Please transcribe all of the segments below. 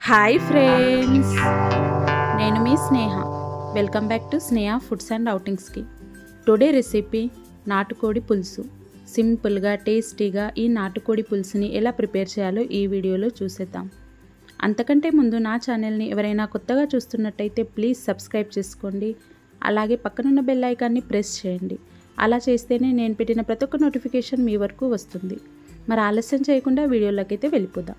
Hi friends, నేను మీ Sneha. Welcome back to Sneha foods and అవుటింగ్స్కి. టుడే రెసిపీ నాటుకోడి పులుసు. సింపుల్గా టేస్టీగా ఈ నాటుకోడి పులుసుని ఎలా ప్రిపేర్ చేయాలో ఈ వీడియోలో చూసేద్దాం. అంతకంటే ముందు నా ఛానల్ని ఎవరైనా కొత్తగా చూస్తున్నట్టయితే ప్లీజ్ సబ్స్క్రైబ్ చేసుకోండి. అలాగే పక్కనున్న బెల్ ఐకాన్ని ప్రెస్ చేయండి. అలా చేస్తేనే నేను పెట్టిన ప్రతి ఒక్క నోటిఫికేషన్ మీ వరకు వస్తుంది. మరి ఆలస్యం చేయకుండా వీడియోలోకి అయితే వెళ్ళిపోదాం.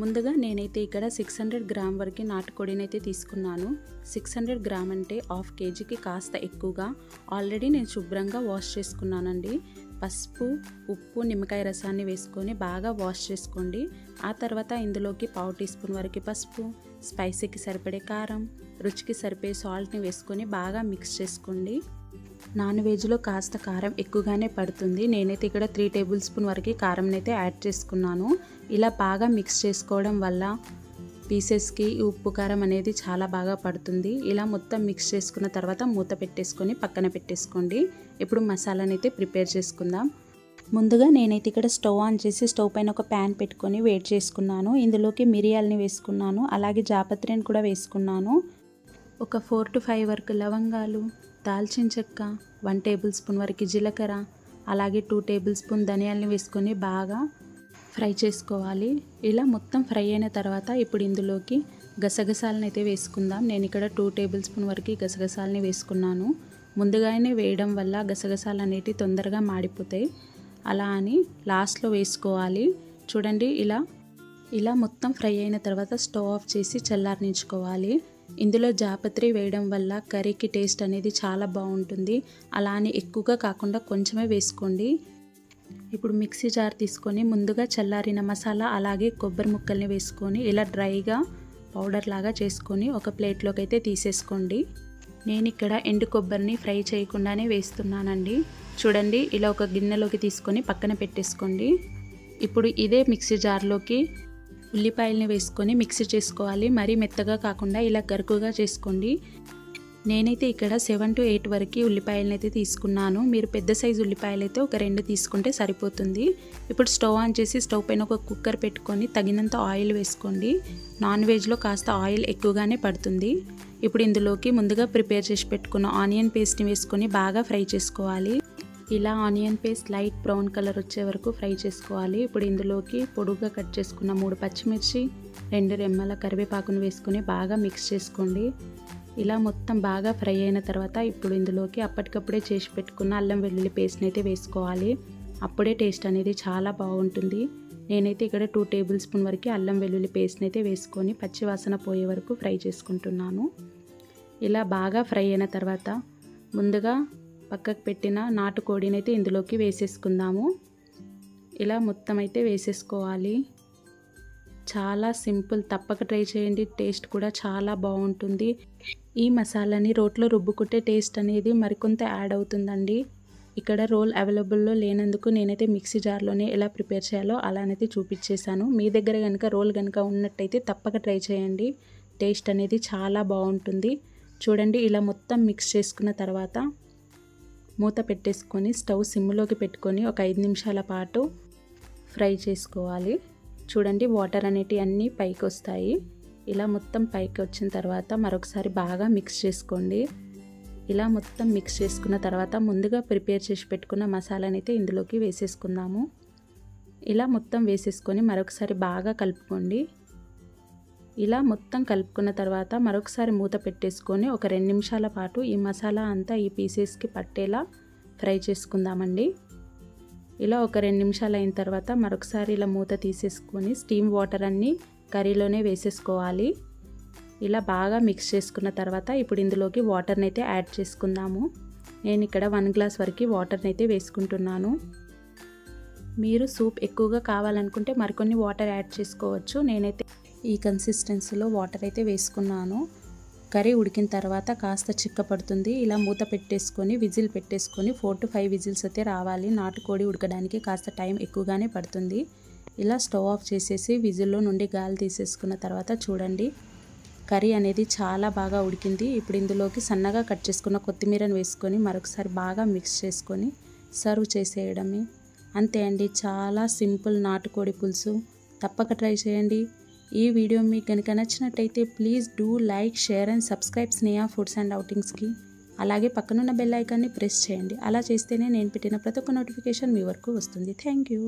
ముందుగా నేనైతే ఇక్కడ 600 గ్రామ్ వరకు నాటుకోడిని అయితే తీసుకున్నాను. 600 గ్రామ్ అంటే హాఫ్ కేజీకి కాస్త ఎక్కువగా. ఆల్రెడీ నేను శుభ్రంగా వాష్ చేసుకున్నానండి. పసుపు, ఉప్పు, నిమ్మకాయ రసాన్ని వేసుకొని బాగా వాష్ చేసుకోండి. ఆ తర్వాత ఇందులోకి పావు టీ స్పూన్ వరకు పసుపు, స్పైసీకి సరిపడే కారం, రుచికి సరిపడే సాల్ట్ని వేసుకొని బాగా మిక్స్ చేసుకోండి. నాన్ వెజ్లో కాస్త కారం ఎక్కువగానే పడుతుంది. నేనైతే ఇక్కడ 3 టేబుల్ స్పూన్ వరకు కారంని అయితే యాడ్ చేసుకున్నాను. ఇలా బాగా మిక్స్ చేసుకోవడం వల్ల పీసెస్కి ఉప్పు కారం అనేది చాలా బాగా పడుతుంది. ఇలా మొత్తం మిక్స్ చేసుకున్న తర్వాత మూత పెట్టేసుకొని పక్కన పెట్టేసుకోండి. ఇప్పుడు మసాలాని అయితే ప్రిపేర్ చేసుకుందాం. ముందుగా నేనైతే ఇక్కడ స్టవ్ ఆన్ చేసి స్టవ్ పైన ఒక ప్యాన్ పెట్టుకొని వేడి చేసుకున్నాను. ఇందులోకి మిరియాలని వేసుకున్నాను, అలాగే జాపత్రిని కూడా వేసుకున్నాను. ఒక 4 to 5 వరకు లవంగాలు, దాల్చిన చెక్క, 1 టేబుల్ స్పూన్ వరకు జీలకర్ర, అలాగే 2 టేబుల్ స్పూన్ ధనియాలని వేసుకొని బాగా ఫ్రై చేసుకోవాలి. ఇలా మొత్తం ఫ్రై అయిన తర్వాత ఇప్పుడు ఇందులోకి గసగసాలను అయితే వేసుకుందాం. నేను ఇక్కడ 2 టేబుల్ స్పూన్ వరకు గసగసాలని వేసుకున్నాను. ముందుగానే వేయడం వల్ల గసగసాలు అనేటివి తొందరగా మాడిపోతాయి. అలా అని లాస్ట్లో వేసుకోవాలి. చూడండి, ఇలా మొత్తం ఫ్రై అయిన తర్వాత స్టవ్ ఆఫ్ చేసి చల్లారనించుకోవాలి. ఇందులో జాపత్రి వేయడం వల్ల కర్రీకి టేస్ట్ అనేది చాలా బాగుంటుంది. అలా అని ఎక్కువగా కాకుండా కొంచెమే వేసుకోండి. ఇప్పుడు మిక్సీ జార్ తీసుకొని ముందుగా చల్లారిన మసాలా అలాగే కొబ్బరి ముక్కల్ని వేసుకొని ఇలా డ్రైగా పౌడర్ లాగా చేసుకొని ఒక ప్లేట్లోకి అయితే తీసేసుకోండి. నేను ఇక్కడ ఎండు కొబ్బరిని ఫ్రై చేయకుండానే వేస్తున్నానండి. చూడండి, ఇలా ఒక గిన్నెలోకి తీసుకొని పక్కన పెట్టేసుకోండి. ఇప్పుడు ఇదే మిక్సీ జార్లోకి ఉల్లిపాయలని వేసుకొని మిక్సీ చేసుకోవాలి. మరీ మెత్తగా కాకుండా ఇలా గరుకుగా చేసుకోండి. నేనైతే ఇక్కడ 7 to 8 వరకు ఉల్లిపాయలను అయితే తీసుకున్నాను. మీరు పెద్ద సైజు ఉల్లిపాయలు అయితే ఒక 2 తీసుకుంటే సరిపోతుంది. ఇప్పుడు స్టవ్ ఆన్ చేసి స్టవ్ పైన ఒక కుక్కర్ పెట్టుకొని తగినంత ఆయిల్ వేసుకోండి. నాన్ వెజ్లో కాస్త ఆయిల్ ఎక్కువగానే పడుతుంది. ఇప్పుడు ఇందులోకి ముందుగా ప్రిపేర్ చేసి పెట్టుకున్న ఆనియన్ పేస్ట్ని వేసుకొని బాగా ఫ్రై చేసుకోవాలి. ఇలా onion paste light brown colour వచ్చే వరకు ఫ్రై చేసుకోవాలి. ఇప్పుడు ఇందులోకి పొడుగ్గా కట్ చేసుకున్న 3 పచ్చిమిర్చి, 2 రెమ్మల కరివేపాకును వేసుకొని బాగా మిక్స్ చేసుకోండి. ఇలా మొత్తం బాగా ఫ్రై అయిన తర్వాత ఇప్పుడు ఇందులోకి అప్పటికప్పుడే చేసి పెట్టుకున్న అల్లం వెల్లుల్లి పేస్ట్ని అయితే వేసుకోవాలి. అప్పుడే టేస్ట్ అనేది చాలా బాగుంటుంది. నేనైతే ఇక్కడ 2 టేబుల్ స్పూన్ వరకు అల్లం వెల్లుల్లి పేస్ట్ని అయితే వేసుకొని పచ్చివాసన పోయే వరకు ఫ్రై చేసుకుంటున్నాను. ఇలా బాగా ఫ్రై అయిన తర్వాత ముందుగా పక్కకు పెట్టిన నాటుకోడిని అయితే ఇందులోకి వేసేసుకుందాము. ఇలా మొత్తం అయితే వేసేసుకోవాలి. చాలా సింపుల్, తప్పక ట్రై చేయండి. టేస్ట్ కూడా చాలా బాగుంటుంది. ఈ మసాలాని రోట్లో రుబ్బుకుంటే టేస్ట్ అనేది మరికొంత యాడ్ అవుతుందండి. ఇక్కడ రోల్ అవైలబుల్లో లేనందుకు నేనైతే మిక్సీ జార్లోనే ఎలా ప్రిపేర్ చేయాలో అలానైతే చూపించేశాను. మీ దగ్గర కనుక రోల్ కనుక ఉన్నట్టయితే తప్పక ట్రై చేయండి. టేస్ట్ అనేది చాలా బాగుంటుంది. చూడండి, ఇలా మొత్తం మిక్స్ చేసుకున్న తర్వాత మూత పెట్టేసుకొని స్టవ్ సిమ్లోకి పెట్టుకొని ఒక 5 నిమిషాల పాటు ఫ్రై చేసుకోవాలి. చూడండి, వాటర్ అనేటివి అన్నీ పైకి వస్తాయి. ఇలా మొత్తం పైకి వచ్చిన తర్వాత మరొకసారి బాగా మిక్స్ చేసుకోండి. ఇలా మొత్తం మిక్స్ చేసుకున్న తర్వాత ముందుగా ప్రిపేర్ చేసి పెట్టుకున్న మసాలాని అయితే ఇందులోకి వేసేసుకుందాము. ఇలా మొత్తం వేసేసుకొని మరొకసారి బాగా కలుపుకోండి. ఇలా మొత్తం కలుపుకున్న తర్వాత మరొకసారి మూత పెట్టేసుకొని ఒక 2 నిమిషాల పాటు ఈ మసాలా అంతా ఈ పీసెస్కి పట్టేలా ఫ్రై చేసుకుందామండి. ఇలా ఒక 2 నిమిషాలు అయిన తర్వాత మరొకసారి ఇలా మూత తీసేసుకొని స్టీమ్ వాటర్ అన్నీ కర్రీలోనే వేసేసుకోవాలి. ఇలా బాగా మిక్స్ చేసుకున్న తర్వాత ఇప్పుడు ఇందులోకి వాటర్ని అయితే యాడ్ చేసుకుందాము. నేను ఇక్కడ 1 గ్లాస్ వరకు వాటర్ని అయితే వేసుకుంటున్నాను. మీరు సూప్ ఎక్కువగా కావాలనుకుంటే మరికొన్ని వాటర్ యాడ్ చేసుకోవచ్చు. నేనైతే ఈ కన్సిస్టెన్సీలో వాటర్ అయితే వేసుకున్నాను. కర్రీ ఉడికిన తర్వాత కాస్త చిక్కపడుతుంది. ఇలా మూత పెట్టేసుకొని విజిల్ పెట్టేసుకొని 4 to 5 విజిల్స్ అయితే రావాలి. నాటుకోడి ఉడకడానికి కాస్త టైం ఎక్కువగానే పడుతుంది. ఇలా స్టవ్ ఆఫ్ చేసేసి విజిల్లో నుండి గాలి తీసేసుకున్న తర్వాత చూడండి, కర్రీ అనేది చాలా బాగా ఉడికింది. ఇప్పుడు ఇందులోకి సన్నగా కట్ చేసుకున్న కొత్తిమీరను వేసుకొని మరొకసారి బాగా మిక్స్ చేసుకొని సర్వ్ చేసేయడమే. అంతే అండి, చాలా సింపుల్ నాటుకోడి పులుసు. తప్పక ట్రై చేయండి. ఈ వీడియో మీకు కనుక నచ్చినట్టయితే please do like, share and subscribe Sneha foods and అవుటింగ్స్కి. అలాగే పక్కనున్న బెల్ ఐకాన్ని ప్రెస్ చేయండి. అలా చేస్తేనే నేను పెట్టిన ప్రతి ఒక్క నోటిఫికేషన్ మీ వరకు వస్తుంది. Thank you.